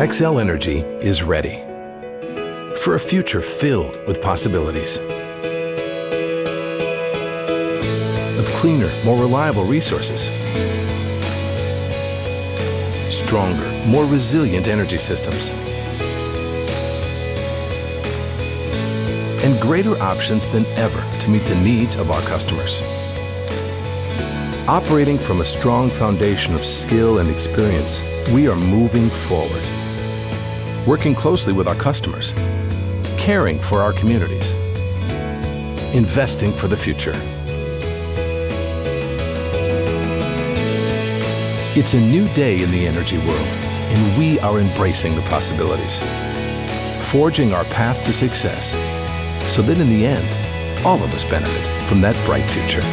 Xcel Energy is ready for a future filled with possibilities of cleaner, more reliable resources, stronger, more resilient energy systems, and greater options than ever to meet the needs of our customers. Operating from a strong foundation of skill and experience, we are moving forward, working closely with our customers, caring for our communities, investing for the future. It's a new day in the energy world, and we are embracing the possibilities, forging our path to success, so that in the end, all of us benefit from that bright future.